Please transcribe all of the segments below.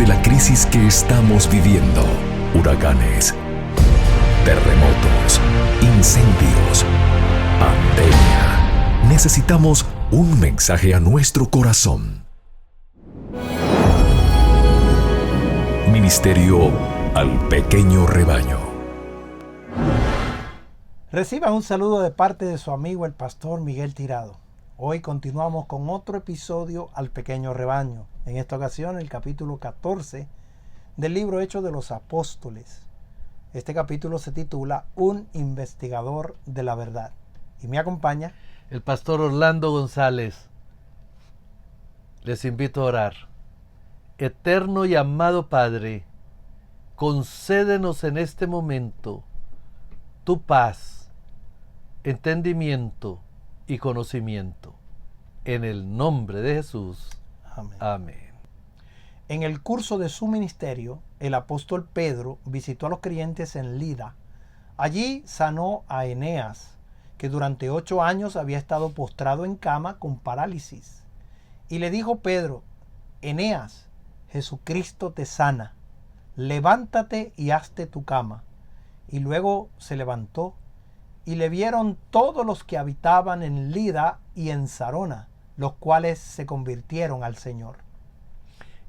de la crisis que estamos viviendo: huracanes, terremotos, incendios, pandemia. Necesitamos un mensaje a nuestro corazón. Ministerio al Pequeño Rebaño. Reciban un saludo de parte de su amigo el pastor Miguel Tirado. Hoy continuamos con otro episodio al Pequeño Rebaño. En esta ocasión el capítulo 14 del libro Hechos de los Apóstoles. Este capítulo se titula Un investigador de la verdad. Y me acompaña el pastor Orlando González. Les invito a orar. Eterno y amado Padre, concédenos en este momento tu paz, entendimiento y conocimiento. En el nombre de Jesús. Amén. Amén. En el curso de su ministerio, el apóstol Pedro visitó a los creyentes en Lida. Allí sanó a Eneas, que durante 8 años había estado postrado en cama con parálisis. Y le dijo Pedro: Eneas, Jesucristo te sana. Levántate y hazte tu cama. Y luego se levantó, y le vieron todos los que habitaban en Lida y en Sarona, los cuales se convirtieron al Señor.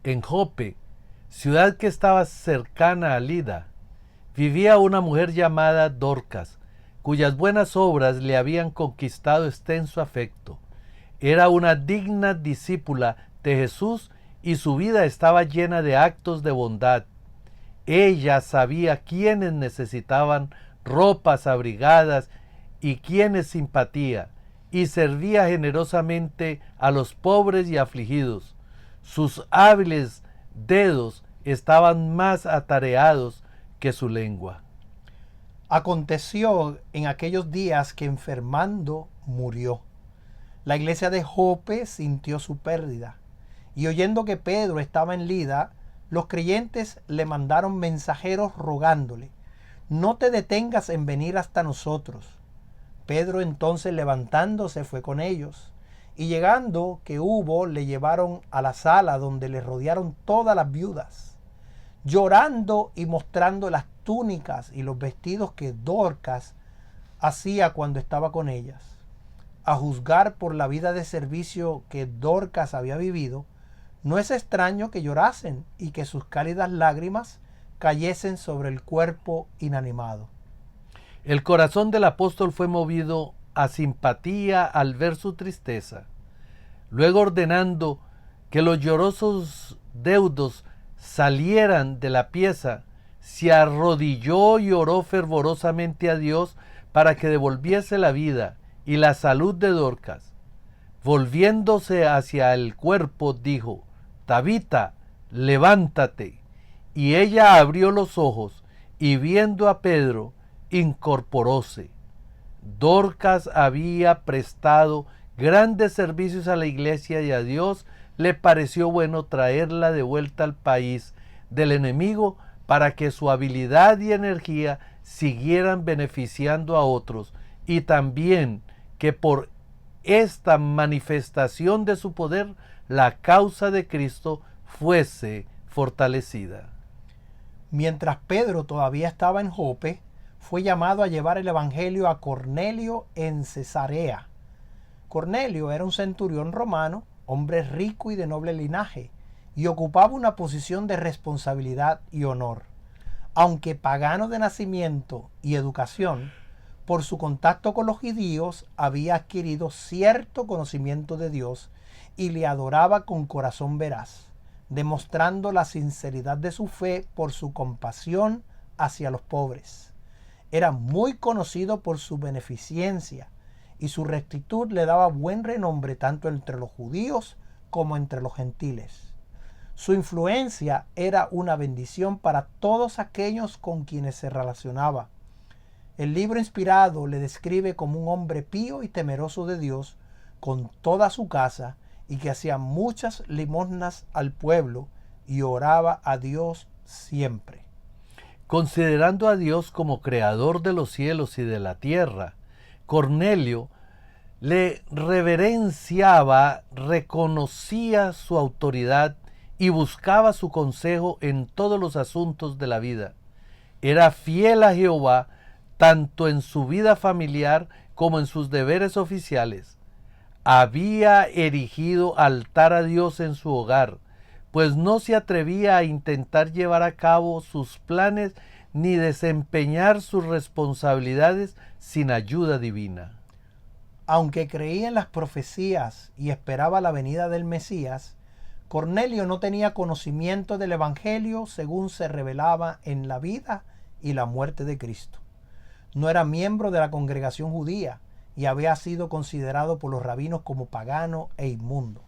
En Jope, ciudad que estaba cercana a Lida, vivía una mujer llamada Dorcas, cuyas buenas obras le habían conquistado extenso afecto. Era una digna discípula de Jesús y su vida estaba llena de actos de bondad. Ella sabía quiénes necesitaban ropas abrigadas y quiénes simpatía, y servía generosamente a los pobres y afligidos. Sus hábiles dedos estaban más atareados que su lengua. Aconteció en aquellos días que enfermando murió. La iglesia de Jope sintió su pérdida, y oyendo que Pedro estaba en Lida, los creyentes le mandaron mensajeros rogándole: no te detengas en venir hasta nosotros. Pedro entonces, levantándose, fue con ellos, y llegando que hubo, le llevaron a la sala donde le rodearon todas las viudas, llorando y mostrando las túnicas y los vestidos que Dorcas hacía cuando estaba con ellas. A juzgar por la vida de servicio que Dorcas había vivido, no es extraño que llorasen y que sus cálidas lágrimas cayesen sobre el cuerpo inanimado. El corazón del apóstol fue movido a simpatía al ver su tristeza. Luego, ordenando que los llorosos deudos salieran de la pieza, se arrodilló y oró fervorosamente a Dios para que devolviese la vida y la salud de Dorcas. Volviéndose hacia el cuerpo, dijo: Tabita, levántate. Y ella abrió los ojos, y viendo a Pedro, incorporóse. Dorcas había prestado grandes servicios a la iglesia y a Dios le pareció bueno traerla de vuelta al país del enemigo para que su habilidad y energía siguieran beneficiando a otros, y también que por esta manifestación de su poder la causa de Cristo fuese fortalecida. Mientras Pedro todavía estaba en Jope, fue llamado a llevar el evangelio a Cornelio en Cesarea. Cornelio era un centurión romano, hombre rico y de noble linaje, y ocupaba una posición de responsabilidad y honor. Aunque pagano de nacimiento y educación, por su contacto con los judíos había adquirido cierto conocimiento de Dios y le adoraba con corazón veraz, demostrando la sinceridad de su fe por su compasión hacia los pobres. Era muy conocido por su beneficencia, y su rectitud le daba buen renombre tanto entre los judíos como entre los gentiles. Su influencia era una bendición para todos aquellos con quienes se relacionaba. El libro inspirado le describe como un hombre pío y temeroso de Dios con toda su casa, y que hacía muchas limosnas al pueblo y oraba a Dios siempre. Considerando a Dios como creador de los cielos y de la tierra, Cornelio le reverenciaba, reconocía su autoridad y buscaba su consejo en todos los asuntos de la vida. Era fiel a Jehová tanto en su vida familiar como en sus deberes oficiales. Había erigido altar a Dios en su hogar, pues no se atrevía a intentar llevar a cabo sus planes ni desempeñar sus responsabilidades sin ayuda divina. Aunque creía en las profecías y esperaba la venida del Mesías, Cornelio no tenía conocimiento del Evangelio según se revelaba en la vida y la muerte de Cristo. No era miembro de la congregación judía y había sido considerado por los rabinos como pagano e inmundo.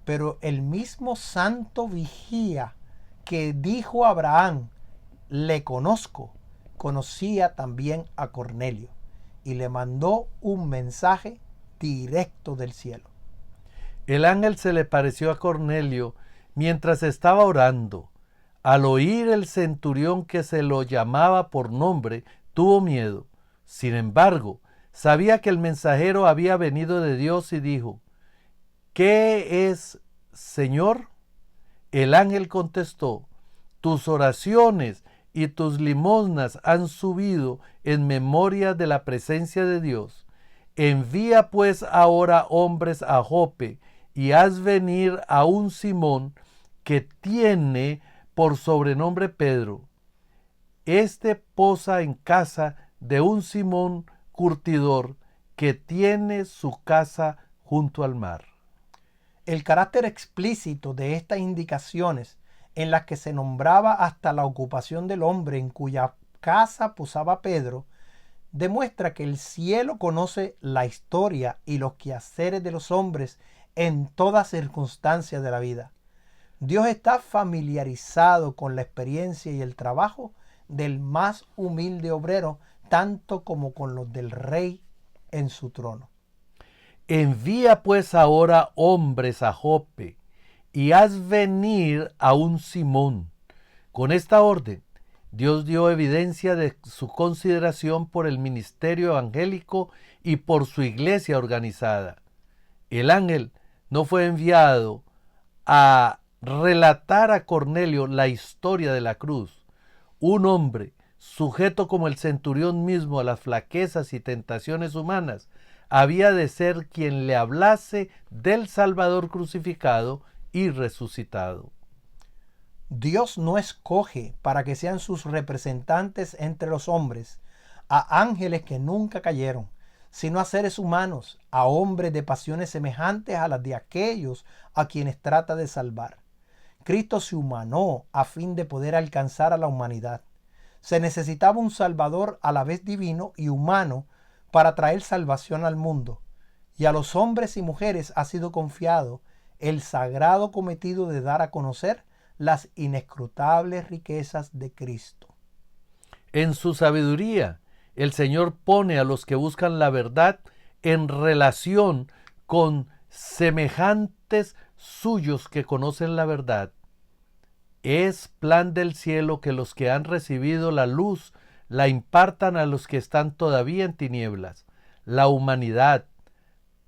Pero el mismo santo vigía que dijo a Abraham, le conozco, conocía también a Cornelio y le mandó un mensaje directo del cielo. El ángel se le pareció a Cornelio mientras estaba orando. Al oír el centurión que se lo llamaba por nombre, tuvo miedo. Sin embargo, sabía que el mensajero había venido de Dios y dijo, ¿qué es, Señor? El ángel contestó, tus oraciones y tus limosnas han subido en memoria de la presencia de Dios. Envía pues ahora hombres a Jope y haz venir a un Simón que tiene por sobrenombre Pedro. Este posa en casa de un Simón curtidor que tiene su casa junto al mar. El carácter explícito de estas indicaciones, en las que se nombraba hasta la ocupación del hombre en cuya casa posaba Pedro, demuestra que el cielo conoce la historia y los quehaceres de los hombres en toda circunstancia de la vida. Dios está familiarizado con la experiencia y el trabajo del más humilde obrero, tanto como con los del rey en su trono. Envía pues ahora hombres a Jope y haz venir a un Simón. Con esta orden, Dios dio evidencia de su consideración por el ministerio evangélico y por su iglesia organizada. El ángel no fue enviado a relatar a Cornelio la historia de la cruz. Un hombre, sujeto como el centurión mismo a las flaquezas y tentaciones humanas, había de ser quien le hablase del Salvador crucificado y resucitado. Dios no escoge para que sean sus representantes entre los hombres a ángeles que nunca cayeron, sino a seres humanos, a hombres de pasiones semejantes a las de aquellos a quienes trata de salvar. Cristo se humanó a fin de poder alcanzar a la humanidad. Se necesitaba un Salvador a la vez divino y humano para traer salvación al mundo, y a los hombres y mujeres ha sido confiado el sagrado cometido de dar a conocer las inescrutables riquezas de Cristo. En su sabiduría, el Señor pone a los que buscan la verdad en relación con semejantes suyos que conocen la verdad. Es plan del cielo que los que han recibido la luz la impartan a los que están todavía en tinieblas. La humanidad,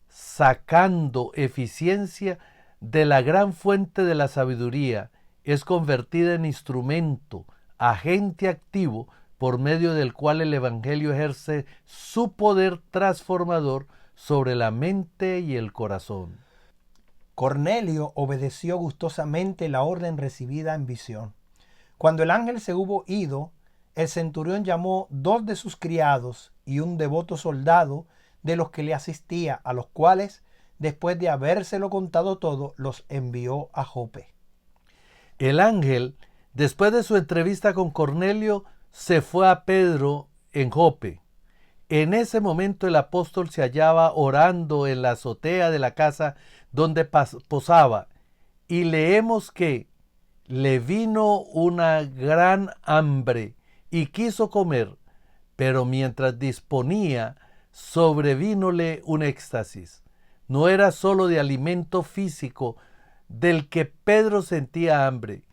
sacando eficiencia de la gran fuente de la sabiduría, es convertida en instrumento, agente activo, por medio del cual el Evangelio ejerce su poder transformador sobre la mente y el corazón. Cornelio obedeció gustosamente la orden recibida en visión. Cuando el ángel se hubo ido, el centurión llamó 2 de sus criados y un devoto soldado de los que le asistía, a los cuales, después de habérselo contado todo, los envió a Jope. El ángel, después de su entrevista con Cornelio, se fue a Pedro en Jope. En ese momento el apóstol se hallaba orando en la azotea de la casa donde posaba, y leemos que le vino una gran hambre y quiso comer, pero mientras disponía, sobrevínole un éxtasis. No era sólo de alimento físico del que Pedro sentía hambre.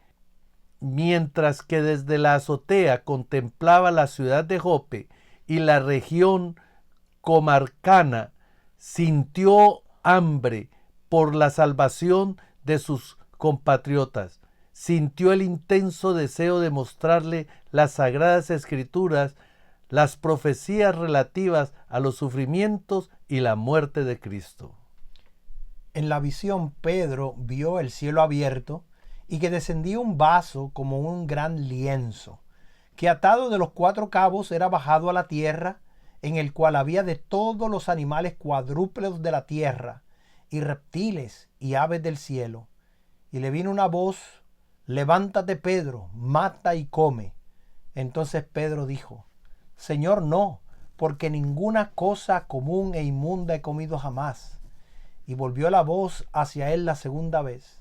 Mientras que desde la azotea contemplaba la ciudad de Jope y la región comarcana, sintió hambre por la salvación de sus compatriotas, sintió el intenso deseo de mostrarle las sagradas escrituras, las profecías relativas a los sufrimientos y la muerte de Cristo. En la visión, Pedro vio el cielo abierto y que descendía un vaso como un gran lienzo, que atado de los 4 cabos era bajado a la tierra, en el cual había de todos los animales cuadrúpedos de la tierra, y reptiles y aves del cielo. Y le vino una voz: levántate, Pedro, mata y come. Entonces Pedro dijo: Señor, no, porque ninguna cosa común e inmunda he comido jamás. Y volvió la voz hacia él la segunda vez: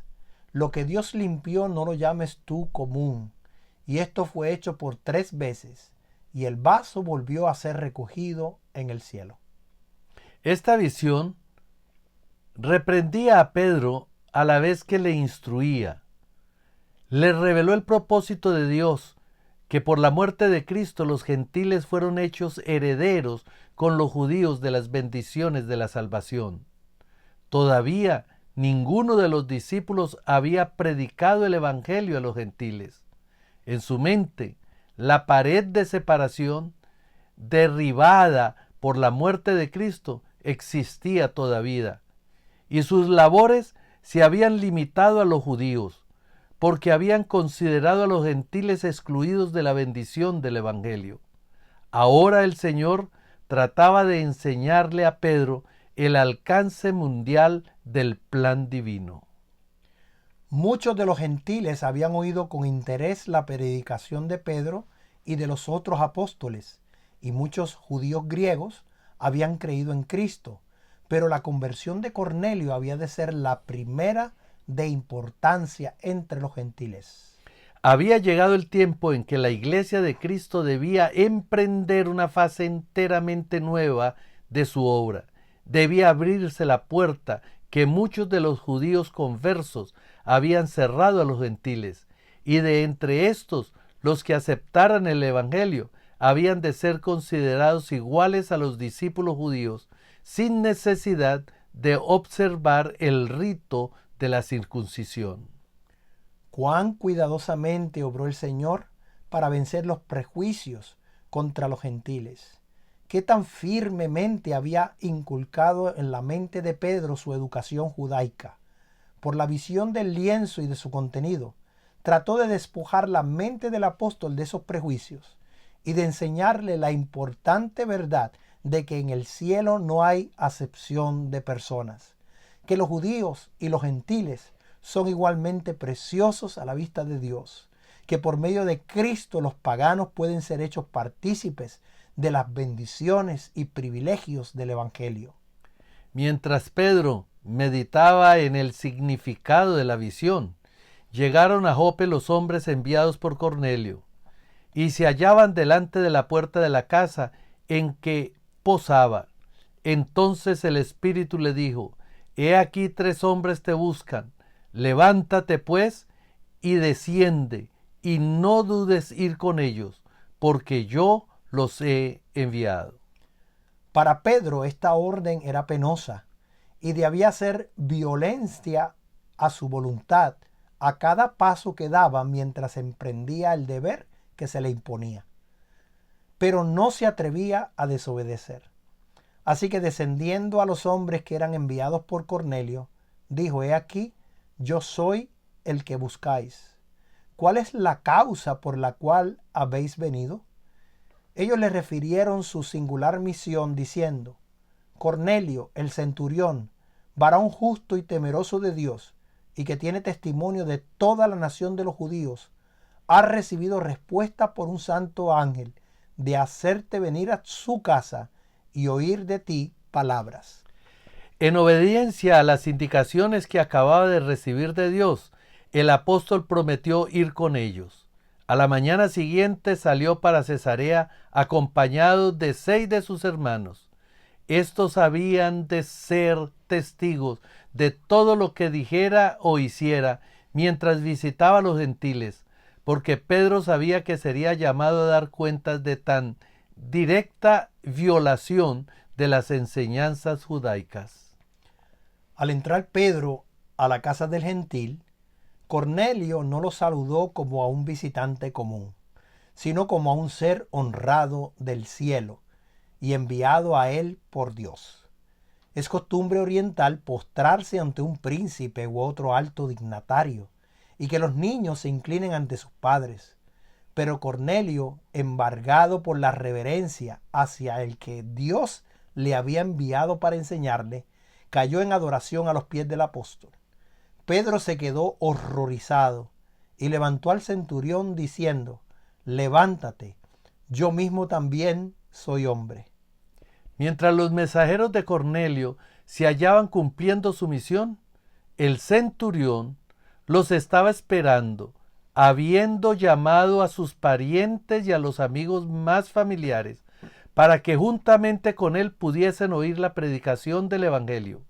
lo que Dios limpió no lo llames tú común. Y esto fue hecho por 3 veces, y el vaso volvió a ser recogido en el cielo. Esta visión reprendía a Pedro a la vez que le instruía. Le reveló el propósito de Dios, que por la muerte de Cristo los gentiles fueron hechos herederos con los judíos de las bendiciones de la salvación. Todavía ninguno de los discípulos había predicado el evangelio a los gentiles. En su mente, la pared de separación, derribada por la muerte de Cristo, existía todavía, y sus labores se habían limitado a los judíos, porque habían considerado a los gentiles excluidos de la bendición del evangelio. Ahora el Señor trataba de enseñarle a Pedro el alcance mundial del plan divino. Muchos de los gentiles habían oído con interés la predicación de Pedro y de los otros apóstoles, y muchos judíos griegos habían creído en Cristo, pero la conversión de Cornelio había de ser la primera de importancia entre los gentiles. Había llegado el tiempo en que la Iglesia de Cristo debía emprender una fase enteramente nueva de su obra. Debía abrirse la puerta que muchos de los judíos conversos habían cerrado a los gentiles, y de entre estos, los que aceptaran el Evangelio habían de ser considerados iguales a los discípulos judíos, sin necesidad de observar el rito de la circuncisión. Cuán cuidadosamente obró el Señor para vencer los prejuicios contra los gentiles. Qué tan firmemente había inculcado en la mente de Pedro su educación judaica. Por la visión del lienzo y de su contenido, trató de despojar la mente del apóstol de esos prejuicios y de enseñarle la importante verdad de que en el cielo no hay acepción de personas, que los judíos y los gentiles son igualmente preciosos a la vista de Dios, que por medio de Cristo los paganos pueden ser hechos partícipes de las bendiciones y privilegios del Evangelio. Mientras Pedro meditaba en el significado de la visión, llegaron a Jope los hombres enviados por Cornelio, y se hallaban delante de la puerta de la casa en que posaba. Entonces el Espíritu le dijo: He aquí 3 hombres te buscan. Levántate pues y desciende, y no dudes ir con ellos, porque yo los he enviado. Para Pedro esta orden era penosa y debía ser violencia a su voluntad a cada paso que daba mientras emprendía el deber que se le imponía. Pero no se atrevía a desobedecer. Así que descendiendo a los hombres que eran enviados por Cornelio, dijo: He aquí, yo soy el que buscáis. ¿Cuál es la causa por la cual habéis venido? Ellos le refirieron su singular misión diciendo: Cornelio, el centurión, varón justo y temeroso de Dios, y que tiene testimonio de toda la nación de los judíos, ha recibido respuesta por un santo ángel de hacerte venir a su casa y oír de ti palabras. En obediencia a las indicaciones que acababa de recibir de Dios, el apóstol prometió ir con ellos. A la mañana siguiente salió para Cesarea acompañado de 6 de sus hermanos. Estos habían de ser testigos de todo lo que dijera o hiciera mientras visitaba a los gentiles, porque Pedro sabía que sería llamado a dar cuentas de tan directa violación de las enseñanzas judaicas. Al entrar Pedro a la casa del gentil, Cornelio no lo saludó como a un visitante común, sino como a un ser honrado del cielo y enviado a él por Dios. Es costumbre oriental postrarse ante un príncipe u otro alto dignatario y que los niños se inclinen ante sus padres. Pero Cornelio, embargado por la reverencia hacia el que Dios le había enviado para enseñarle, cayó en adoración a los pies del apóstol. Pedro se quedó horrorizado y levantó al centurión diciendo: levántate, yo mismo también soy hombre. Mientras los mensajeros de Cornelio se hallaban cumpliendo su misión, el centurión los estaba esperando, habiendo llamado a sus parientes y a los amigos más familiares, para que juntamente con él pudiesen oír la predicación del Evangelio.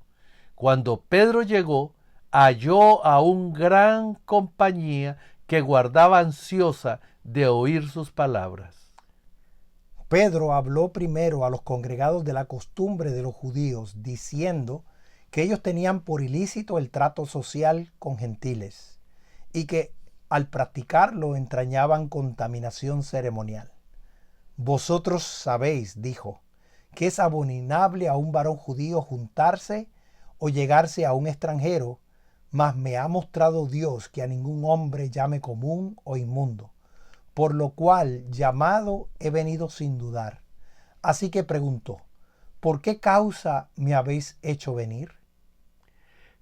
Cuando Pedro llegó, halló a una gran compañía que guardaba ansiosa de oír sus palabras. Pedro habló primero a los congregados de la costumbre de los judíos, diciendo que ellos tenían por ilícito el trato social con gentiles y que al practicarlo entrañaban contaminación ceremonial. Vosotros sabéis, dijo, que es abominable a un varón judío juntarse o llegarse a un extranjero, mas me ha mostrado Dios que a ningún hombre llame común o inmundo, por lo cual llamado he venido sin dudar. Así que preguntó: ¿por qué causa me habéis hecho venir?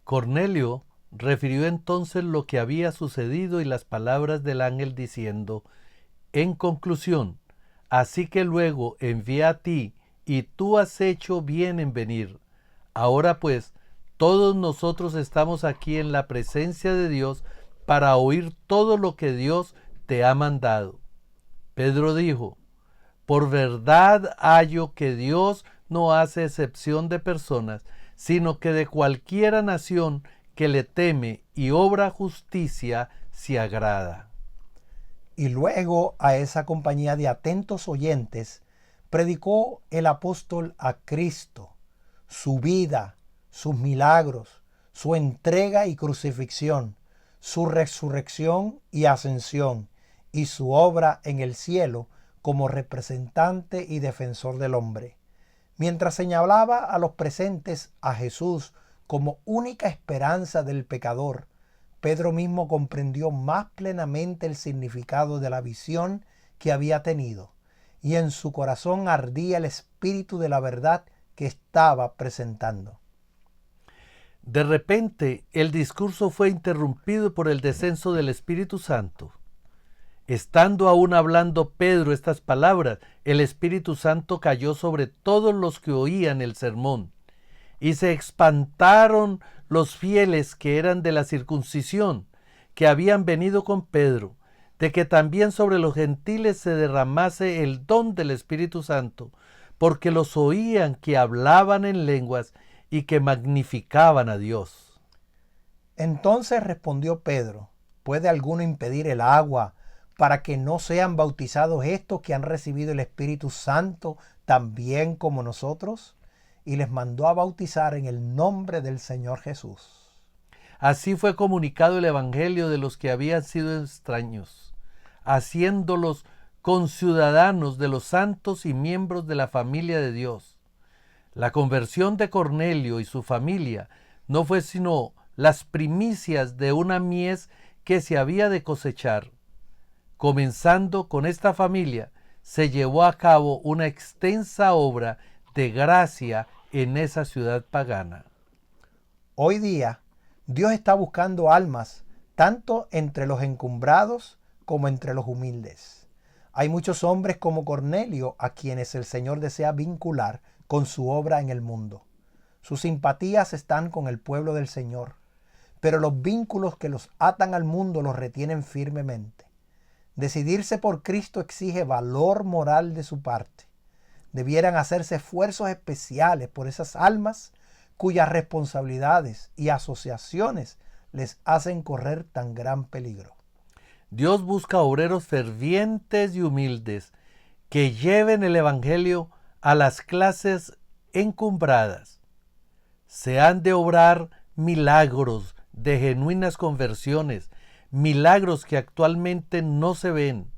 Cornelio refirió entonces lo que había sucedido y las palabras del ángel diciendo: en conclusión, así que luego envié a ti y tú has hecho bien en venir. Ahora pues, todos nosotros estamos aquí en la presencia de Dios para oír todo lo que Dios te ha mandado. Pedro dijo: por verdad hallo que Dios no hace excepción de personas, sino que de cualquiera nación que le teme y obra justicia se agrada. Y luego a esa compañía de atentos oyentes predicó el apóstol a Cristo, su vida, sus milagros, su entrega y crucifixión, su resurrección y ascensión, y su obra en el cielo como representante y defensor del hombre, mientras señalaba a los presentes a Jesús como única esperanza del pecador. Pedro mismo comprendió más plenamente el significado de la visión que había tenido, y en su corazón ardía el espíritu de la verdad que estaba presentando. De repente, el discurso fue interrumpido por el descenso del Espíritu Santo. Estando aún hablando Pedro estas palabras, el Espíritu Santo cayó sobre todos los que oían el sermón, y se espantaron los fieles que eran de la circuncisión, que habían venido con Pedro, de que también sobre los gentiles se derramase el don del Espíritu Santo, porque los oían que hablaban en lenguas y que magnificaban a Dios. Entonces respondió Pedro: ¿puede alguno impedir el agua para que no sean bautizados estos que han recibido el Espíritu Santo también como nosotros? Y les mandó a bautizar en el nombre del Señor Jesús. Así fue comunicado el Evangelio de los que habían sido extraños, haciéndolos conciudadanos de los santos y miembros de la familia de Dios. La conversión de Cornelio y su familia no fue sino las primicias de una mies que se había de cosechar. Comenzando con esta familia, se llevó a cabo una extensa obra de gracia en esa ciudad pagana. Hoy día, Dios está buscando almas, tanto entre los encumbrados como entre los humildes. Hay muchos hombres como Cornelio a quienes el Señor desea vincular con su obra en el mundo. Sus simpatías están con el pueblo del Señor, pero los vínculos que los atan al mundo los retienen firmemente. Decidirse por Cristo exige valor moral de su parte. Debieran hacerse esfuerzos especiales por esas almas cuyas responsabilidades y asociaciones les hacen correr tan gran peligro. Dios busca obreros fervientes y humildes que lleven el Evangelio a las clases encumbradas. Se han de obrar milagros de genuinas conversiones milagros que actualmente no se ven.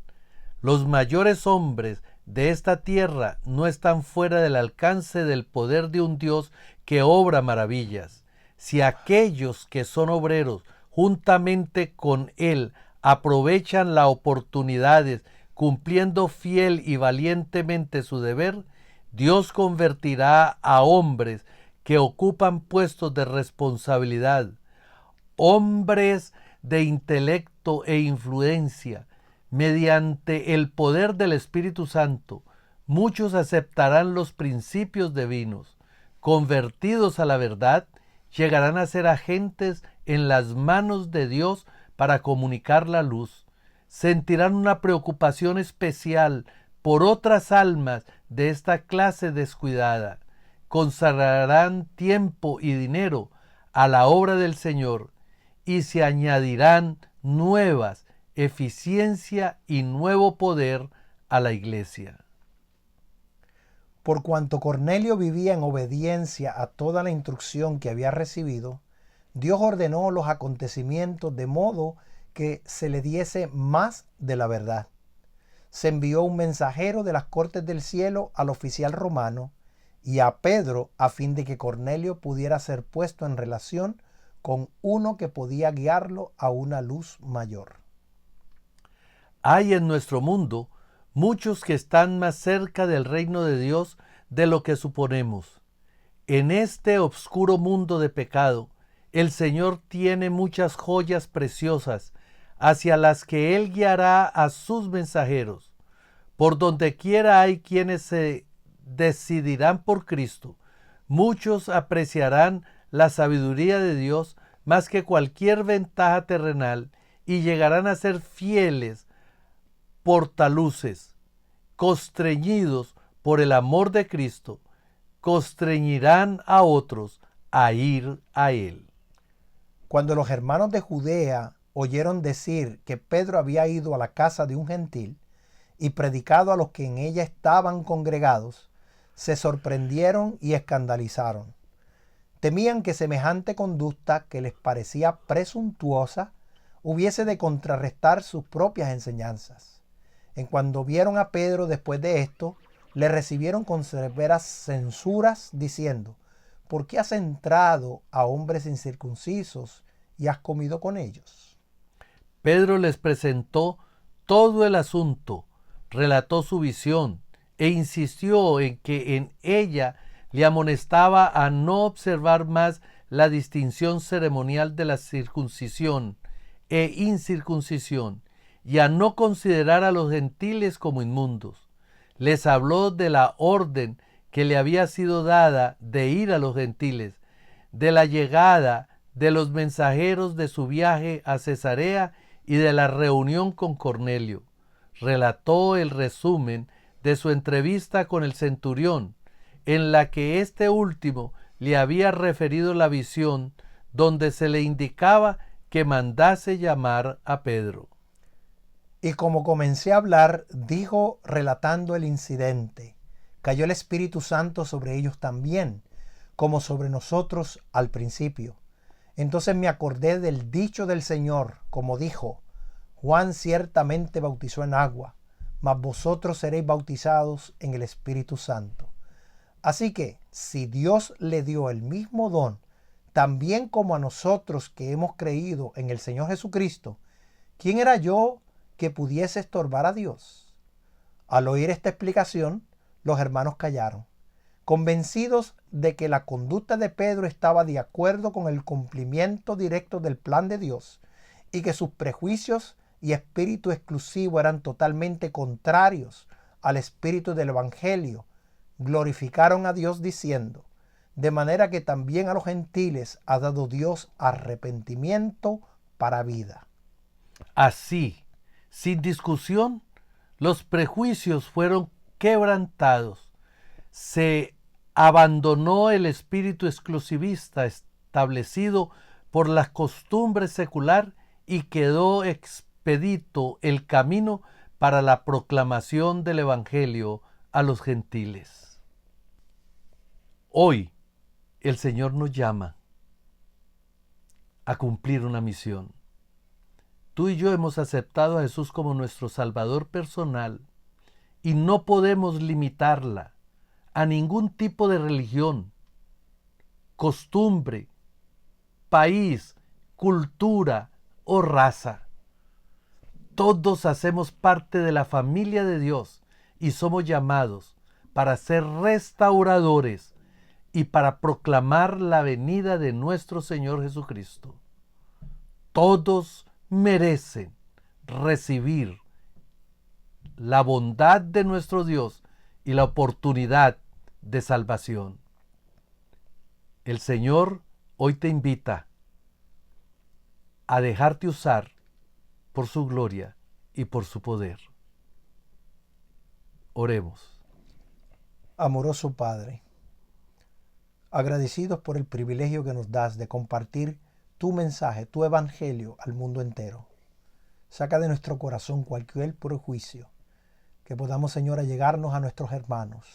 Los mayores hombres de esta tierra no están fuera del alcance del poder de un Dios que obra maravillas. Si aquellos que son obreros juntamente con Él aprovechan las oportunidades cumpliendo fiel y valientemente su deber, Dios convertirá a hombres que ocupan puestos de responsabilidad, hombres de intelecto e influencia, mediante el poder del Espíritu Santo. Muchos aceptarán los principios divinos, convertidos a la verdad, llegarán a ser agentes en las manos de Dios para comunicar la luz. Sentirán una preocupación especial por otras almas de esta clase descuidada. Consagrarán tiempo y dinero a la obra del Señor y se añadirán nuevas eficiencia y nuevo poder a la iglesia. Por cuanto Cornelio vivía en obediencia a toda la instrucción que había recibido, Dios ordenó los acontecimientos de modo que se le diese más de la verdad. Se envió un mensajero de las cortes del cielo al oficial romano y a Pedro a fin de que Cornelio pudiera ser puesto en relación con uno que podía guiarlo a una luz mayor. Hay en nuestro mundo muchos que están más cerca del reino de Dios de lo que suponemos. En este oscuro mundo de pecado, el Señor tiene muchas joyas preciosas hacia las que Él guiará a sus mensajeros. Por donde quiera hay quienes se decidirán por Cristo. Muchos apreciarán la sabiduría de Dios más que cualquier ventaja terrenal y llegarán a ser fieles portaluces, constreñidos por el amor de Cristo, constreñirán a otros a ir a Él. Cuando los hermanos de Judea oyeron decir que Pedro había ido a la casa de un gentil y predicado a los que en ella estaban congregados, se sorprendieron y escandalizaron. Temían que semejante conducta, que les parecía presuntuosa, hubiese de contrarrestar sus propias enseñanzas. En cuando vieron a Pedro después de esto, le recibieron con severas censuras, diciendo: ¿por qué has entrado a hombres incircuncisos y has comido con ellos? Pedro les presentó todo el asunto, relató su visión e insistió en que en ella le amonestaba a no observar más la distinción ceremonial de la circuncisión e incircuncisión y a no considerar a los gentiles como inmundos. Les habló de la orden que le había sido dada de ir a los gentiles, de la llegada de los mensajeros de su viaje a Cesarea y de la reunión con Cornelio. Relató el resumen de su entrevista con el centurión, en la que este último le había referido la visión donde se le indicaba que mandase llamar a Pedro. Y como comencé a hablar, dijo relatando el incidente: cayó el Espíritu Santo sobre ellos también, como sobre nosotros al principio. Entonces me acordé del dicho del Señor, como dijo: Juan ciertamente bautizó en agua, mas vosotros seréis bautizados en el Espíritu Santo. Así que, si Dios le dio el mismo don, también como a nosotros que hemos creído en el Señor Jesucristo, ¿quién era yo que pudiese estorbar a Dios? Al oír esta explicación, los hermanos callaron, convencidos de que la conducta de Pedro estaba de acuerdo con el cumplimiento directo del plan de Dios y que sus prejuicios y espíritu exclusivo eran totalmente contrarios al espíritu del Evangelio. Glorificaron a Dios diciendo: de manera que también a los gentiles ha dado Dios arrepentimiento para vida. Así, sin discusión, los prejuicios fueron quebrantados. Se abandonó el espíritu exclusivista establecido por la costumbre secular y quedó expedito el camino para la proclamación del Evangelio a los gentiles. Hoy el Señor nos llama a cumplir una misión. tú y yo hemos aceptado a Jesús como nuestro Salvador personal y no podemos limitarla a ningún tipo de religión, costumbre, país, cultura o raza. Todos hacemos parte de la familia de Dios y somos llamados para ser restauradores y para proclamar la venida de nuestro Señor Jesucristo. Todos merecen recibir la bondad de nuestro Dios y la oportunidad de salvación. El Señor hoy te invita a dejarte usar por su gloria y por su poder. Oremos. Amoroso Padre, agradecidos por el privilegio que nos das de compartir tu mensaje, tu evangelio al mundo entero. Saca de nuestro corazón cualquier prejuicio, que podamos, Señor, allegarnos a nuestros hermanos,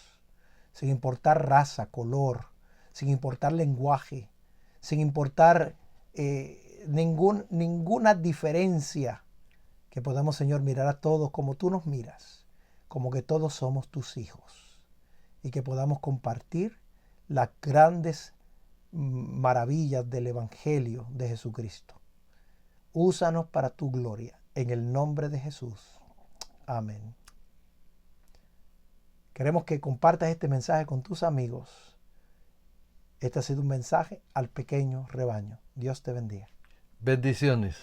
sin importar raza, color, sin importar lenguaje, sin importar ninguna diferencia, que podamos, Señor, mirar a todos como tú nos miras, como que todos somos tus hijos, y que podamos compartir las grandes maravillas del Evangelio de Jesucristo. Úsanos para tu gloria, en el nombre de Jesús. Amén. Queremos que compartas este mensaje con tus amigos. Este ha sido un mensaje al pequeño rebaño. Dios te bendiga. Bendiciones.